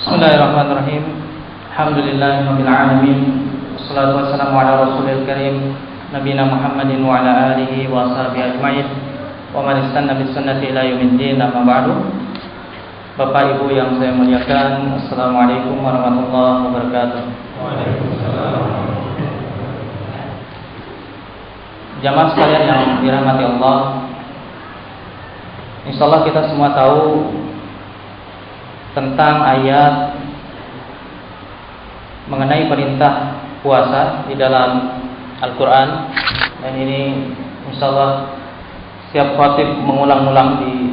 Bismillahirrahmanirrahim. Alhamdulillahirabbil alamin. Wassalatu wassalamu ala rasulil karim nabiyina Muhammadin wa ala alihi wa sahbihi ajmain. Wa man istanna bis sunnati ila yaumiddin. Amma ba'du. Bapak Ibu yang saya muliakan, assalamualaikum warahmatullahi wabarakatuh. Waalaikumsalam. Jamaah sekalian yang dirahmati Allah, insyaallah kita semua tahu tentang ayat mengenai perintah puasa di dalam Al-Quran. Dan ini insyaallah setiap khatib mengulang-ulang di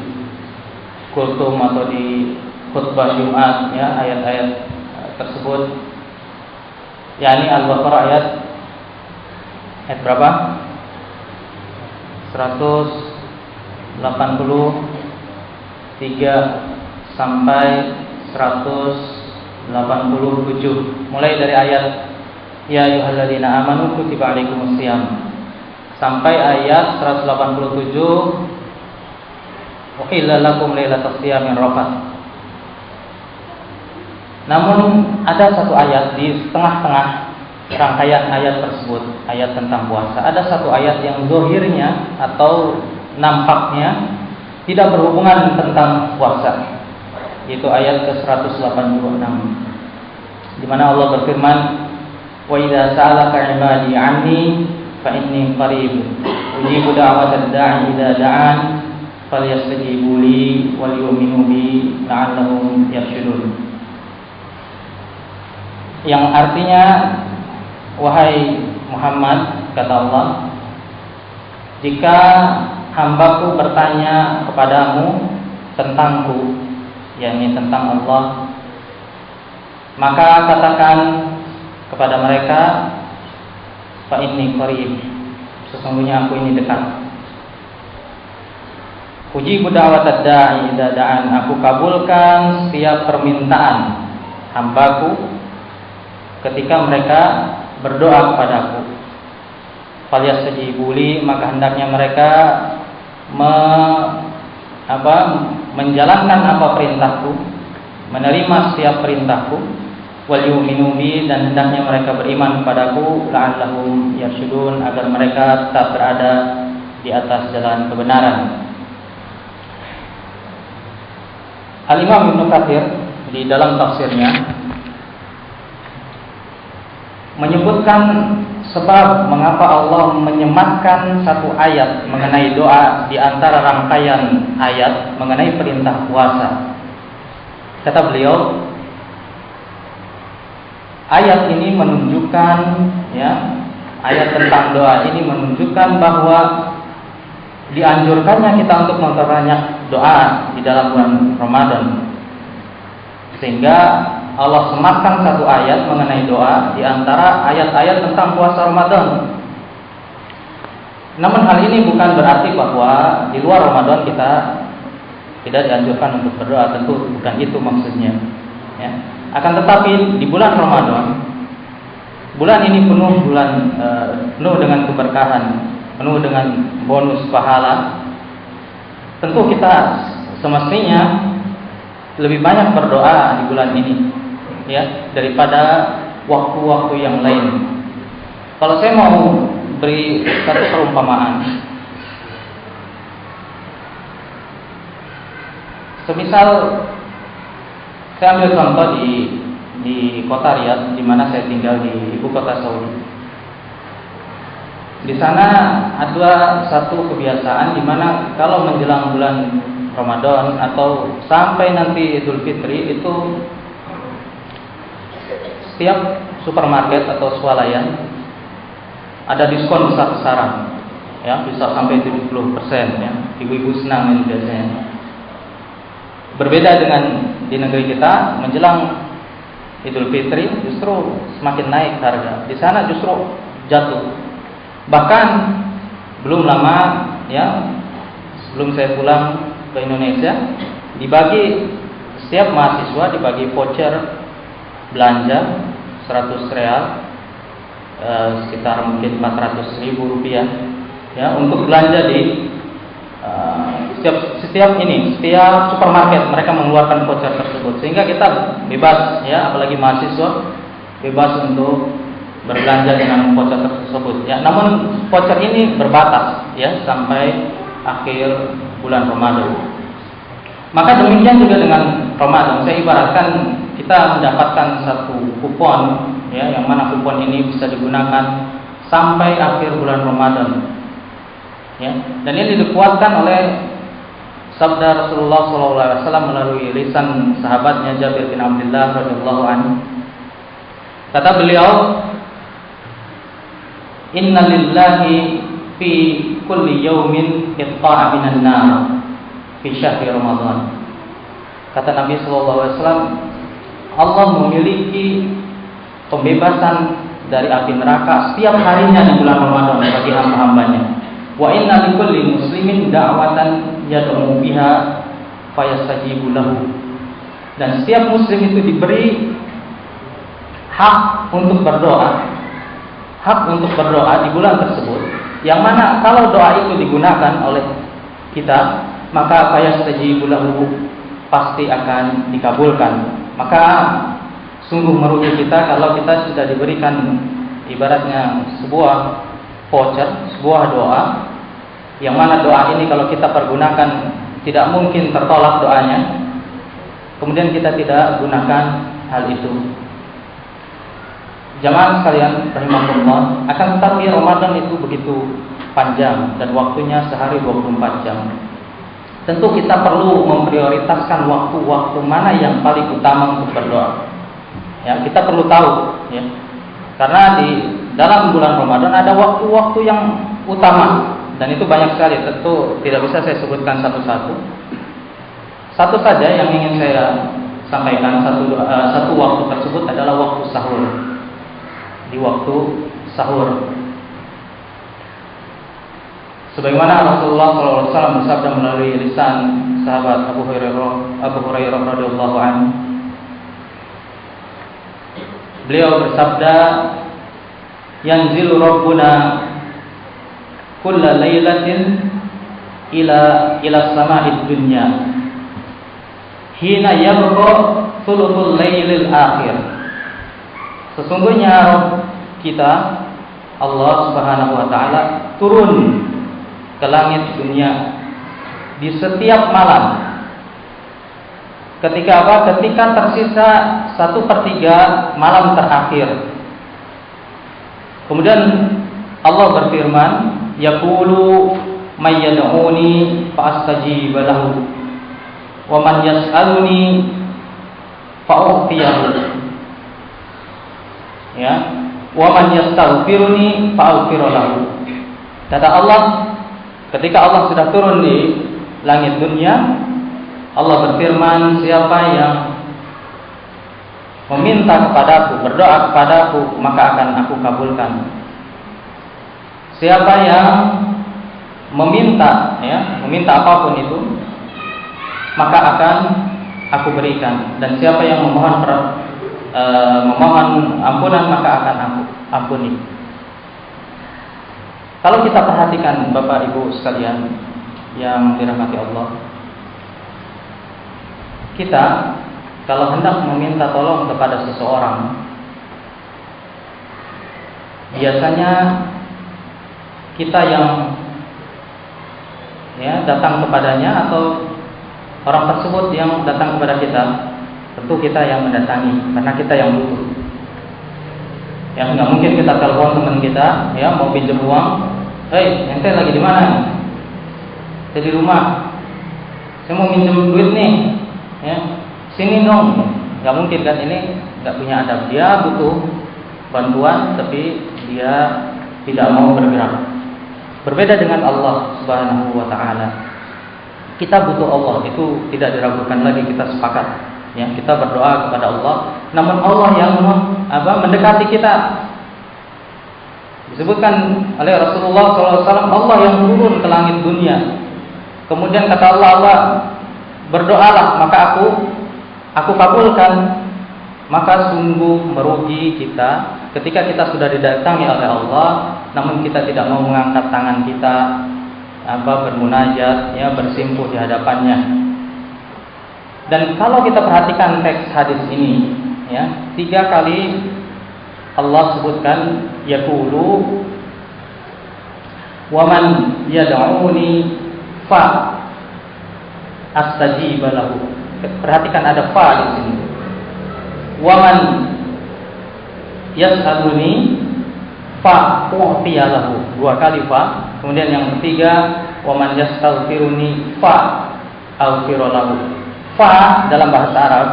kultum atau di khutbah Jumat ya, ayat-ayat tersebut, yakni Al-Baqarah ayat berapa? 183 sampai 187, mulai dari ayat ya ayyuhalladzina amanu kutiba alaikumusiyam sampai ayat 187 uhilla lakum lailatas siyamir rafath. Namun ada satu ayat di tengah-tengah rangkaian ayat tersebut, ayat tentang puasa, ada satu ayat yang zahirnya atau nampaknya tidak berhubungan tentang puasa, yaitu ayat ke-186, di mana Allah berfirman, wa idza sa'alaka 'ibadi 'anni fa inni qarib ujibu da'watad da'i idza da'an falyastajibu li wal yu'minu bi la'allahum yarshudun. Yang artinya, wahai Muhammad, kata Allah, jika hambaku bertanya kepadamu tentangku, yakni tentang Allah, maka katakan kepada mereka, fa inni qarib, sesungguhnya aku ini dekat. Ujibu da'watad da'i idza da'an, aku kabulkan setiap permintaan hambaku ketika mereka berdoa kepadaku. Falyastajibu li, maka hendaknya mereka menjalankan apa perintahku, menerima setiap perintahku. Wal yu'minu bi, dan hendaknya mereka beriman kepadaku, la'allahum yarshudun, agar mereka tetap berada di atas jalan kebenaran. Al-Imam Ibnu Katsir di dalam tafsirnya menyebutkan sebab mengapa Allah menyematkan satu ayat mengenai doa di antara rangkaian ayat mengenai perintah puasa. Kata beliau, ayat ini menunjukkan, ya, ayat tentang doa ini menunjukkan bahwa dianjurkannya kita untuk memperbanyak doa di dalam bulan Ramadan, sehingga Allah sematkan satu ayat mengenai doa di antara ayat-ayat tentang puasa Ramadan. Namun hal ini bukan berarti bahwa di luar Ramadan kita tidak dianjurkan untuk berdoa, tentu bukan itu maksudnya, ya. Akan tetapi di bulan Ramadan, bulan ini penuh dengan keberkahan, penuh dengan bonus pahala. Tentu kita semestinya lebih banyak berdoa di bulan ini, ya, daripada waktu-waktu yang lain. Kalau saya mau beri satu perumpamaan, semisal saya ambil contoh di kota Riyadh, di mana saya tinggal, di ibu kota Saudi. Di sana ada satu kebiasaan di mana kalau menjelang bulan Ramadan atau sampai nanti Idul Fitri, itu setiap supermarket atau swalayan ada diskon besar-besaran, ya, bisa sampai 70%, ya. Ibu-ibu senang ini biasanya. Berbeda dengan di negeri kita, menjelang Idul Fitri justru semakin naik harga. Di sana justru jatuh. Bahkan belum lama, ya, sebelum saya pulang ke Indonesia, dibagi setiap mahasiswa dibagi voucher belanja 100 real, sekitar mungkin 400.000 rupiah, ya, untuk belanja di setiap supermarket mereka mengeluarkan voucher tersebut, sehingga kita bebas, ya, apalagi mahasiswa bebas untuk berbelanja dengan voucher tersebut, ya. Namun voucher ini berbatas, ya, sampai akhir bulan Ramadan. Maka demikian juga dengan Ramadan. Saya ibaratkan kita mendapatkan satu kupon, ya, yang mana kupon ini bisa digunakan sampai akhir bulan Ramadan, ya. Dan ini dikuatkan oleh sabda Rasulullah SAW melalui lisan sahabatnya Jabir bin Abdullah radhiyallahu anhu. Kata beliau, "Inna lillahi fi kulli yawmin itqa'a minan nar fi syahri Ramadan." Kata Nabi SAW, Allah memiliki pembebasan dari api neraka setiap harinya di bulan Ramadan bagi hamba-hambanya. Wa inna likulli muslimin da'watan yad'u biha fayastajibu lahu. Dan setiap muslim itu diberi hak untuk berdoa. Hak untuk berdoa di bulan tersebut, yang mana kalau doa itu digunakan oleh kita, maka fayastajibu lahu, pasti akan dikabulkan. Maka sungguh merugi kita kalau kita sudah diberikan ibaratnya sebuah voucher, sebuah doa, yang mana doa ini kalau kita pergunakan tidak mungkin tertolak doanya, kemudian kita tidak gunakan hal itu. Jamaah sekalian rahimakumullah, akan tetapi Ramadan itu begitu panjang dan waktunya sehari 24 jam. Tentu kita perlu memprioritaskan waktu-waktu mana yang paling utama untuk berdoa. Ya, kita perlu tahu, ya. Karena di dalam bulan Ramadan ada waktu-waktu yang utama, dan itu banyak sekali. Tentu tidak bisa saya sebutkan satu-satu. Satu saja yang ingin saya sampaikan, satu waktu tersebut adalah waktu sahur. Di waktu sahur, sebagaimana Rasulullah SAW bersabda melalui lisan sahabat Abu Hurairah radhiyallahu anhu. Beliau bersabda, "Yanzilu Rabbuna kulla lailatin ila sama'id dunya hina yabqa thuluthul lailil akhir." Sesungguhnya Rabb kita, Allah Subhanahu wa taala, turun ke langit dunia di setiap malam. Ketika apa? Ketika tersisa 1/3 malam terakhir. Kemudian Allah berfirman, "Yaqulu may yad'uni fa astajib lahu wa man yas'aluni fa u'tiyahu." Ya, wa man yastaghfiruni fa'aghfir lahu. Kata Allah, ketika Allah sudah turun di langit dunia, Allah berfirman, siapa yang meminta kepadaku, berdoa kepadaku, maka akan aku kabulkan. Siapa yang meminta, ya, meminta apapun itu, maka akan aku berikan. Dan siapa yang memohon ampunan, maka akan aku ampuni. Kalau kita perhatikan Bapak Ibu sekalian yang dirahmati Allah, kita kalau hendak meminta tolong kepada seseorang, biasanya kita yang datang kepadanya atau orang tersebut yang datang kepada kita, tentu kita yang mendatangi karena kita yang butuh. Yang nggak mungkin kita telepon teman kita, ya, mau pinjam uang, ente lagi di mana? Saya di rumah. Saya mau pinjam duit nih, ya, sini dong. Nggak mungkin kan, ini nggak punya adab. Dia butuh bantuan, tapi dia tidak mau bergerak. Berbeda dengan Allah Subhanahu wa Ta'ala. Kita butuh Allah, itu tidak diragukan lagi, kita sepakat. Ya, kita berdoa kepada Allah, namun Allah yang mendekati kita. Disebutkan oleh Rasulullah SAW, Allah yang turun ke langit dunia. Kemudian kata Allah, berdoalah maka aku kabulkan. Maka sungguh merugi kita ketika kita sudah didatangi oleh Allah, namun kita tidak mau mengangkat tangan kita bermunajat, ya, bersimpuh di hadapannya. Dan kalau kita perhatikan teks hadis ini, ya, 3 kali Allah sebutkan yaqulu wa man yad'uni fa astajib lahu. Perhatikan ada fa di sini. Wa man yas'aluni fa u'tiya lahu. 2 kali fa. Kemudian yang ketiga, wa man yastaghfiruni fa aghfir lahu. Fa dalam bahasa Arab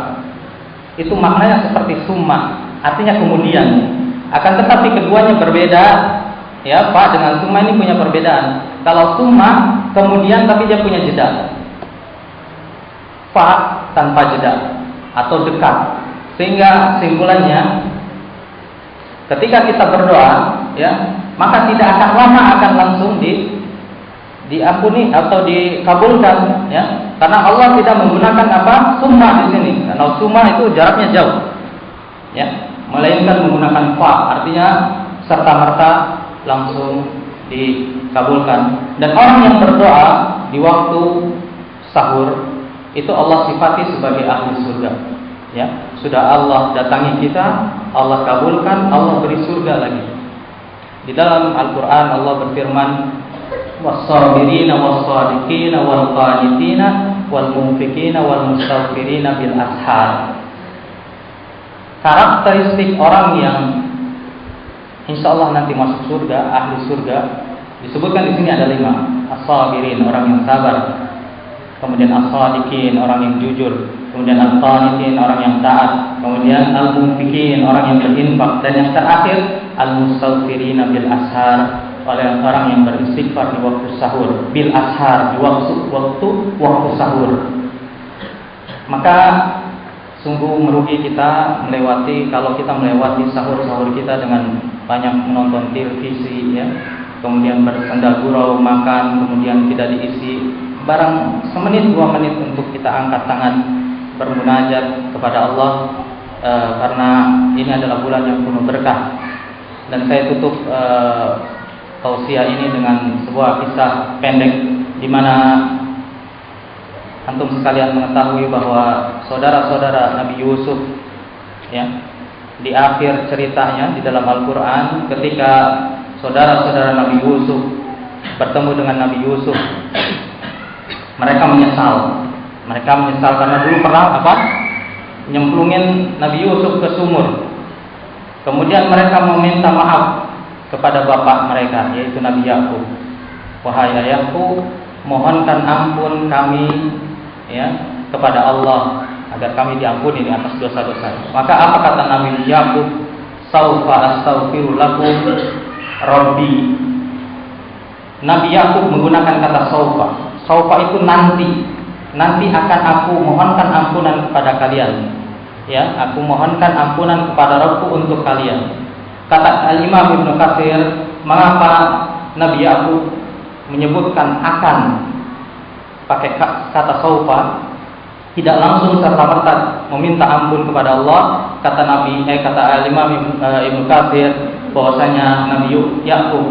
itu maknanya seperti summa, artinya kemudian. Akan tetapi keduanya berbeda, ya. Fa dengan summa ini punya perbedaan. Kalau summa kemudian tapi dia punya jeda. Fa tanpa jeda atau dekat. Sehingga simpulannya ketika kita berdoa, ya, maka tidak akan lama akan langsung diampuni atau dikabulkan, ya. Karena Allah tidak menggunakan summa di sini. Karena summa itu jaraknya jauh, ya. Melainkan menggunakan fa, artinya serta-merta langsung dikabulkan. Dan orang yang berdoa di waktu sahur itu Allah sifati sebagai ahli surga, ya. Sudah Allah datangi kita, Allah kabulkan, Allah beri surga lagi. Di dalam Al-Quran Allah berfirman, was-sabirina was-sadiqina wal-qanitina wal-munfikina wal-mustaghfirina bil ashar. Karakteristik orang yang insya Allah nanti masuk surga, ahli surga, disebutkan di sini ada 5. As-sabirin, orang yang sabar. Kemudian as-sadiqin, orang yang jujur. Kemudian al-qanitin, orang yang taat. Kemudian al-munfikin, orang yang berinfak. Dan yang terakhir, al-mustaghfirina bil ashar, oleh orang yang beristighfar di waktu sahur. Bil ashar, di waktu sahur. Maka sungguh merugi kita kalau kita melewati sahur-sahur kita dengan banyak menonton televisi, ya. Kemudian bersenda gurau makan, kemudian tidak diisi barang semenit 2 menit untuk kita angkat tangan bermunajat kepada Allah, karena ini adalah bulan yang penuh berkah. Dan saya tutup tausiah ini dengan sebuah kisah pendek di mana antum sekalian mengetahui bahwa saudara-saudara Nabi Yusuf, ya, di akhir ceritanya di dalam Al-Quran, ketika saudara-saudara Nabi Yusuf bertemu dengan Nabi Yusuf, mereka menyesal karena dulu pernah nyemplungin Nabi Yusuf ke sumur. Kemudian mereka meminta maaf kepada bapak mereka, yaitu Nabi Yakub. Wahai ayahku, mohonkan ampun kami, ya, kepada Allah agar kami diampuni di atas dosa-dosa. Maka apa kata Nabi Yakub? Saufa astaghfiru lakum Rabbi. Nabi Yakub menggunakan kata saufa. Saufa itu nanti akan aku mohonkan ampunan kepada kalian. Ya, aku mohonkan ampunan kepada Rabbku untuk kalian. Kata Al-Imam Ibnu Katsir, mengapa Nabi Yakub menyebutkan akan pakai kata saufa, tidak langsung serta-merta meminta ampun kepada Allah? Kata Al-Imam Ibnu Katsir bahwasanya Nabi Yakub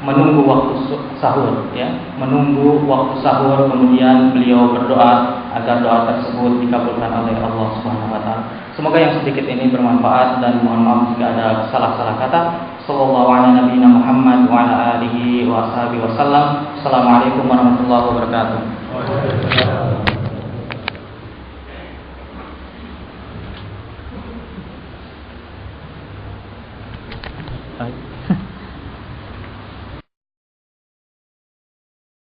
menunggu waktu sahur, ya, menunggu waktu sahur, kemudian beliau berdoa agar doa tersebut dikabulkan oleh Allah Subhanahu wa taala. Semoga yang sedikit ini bermanfaat dan mohon maaf jika ada salah-salah kata. Sallallahu ala nabiyina Muhammad wa ala alihi wa ashabihi wasallam. Assalamualaikum warahmatullahi wabarakatuh. Baik.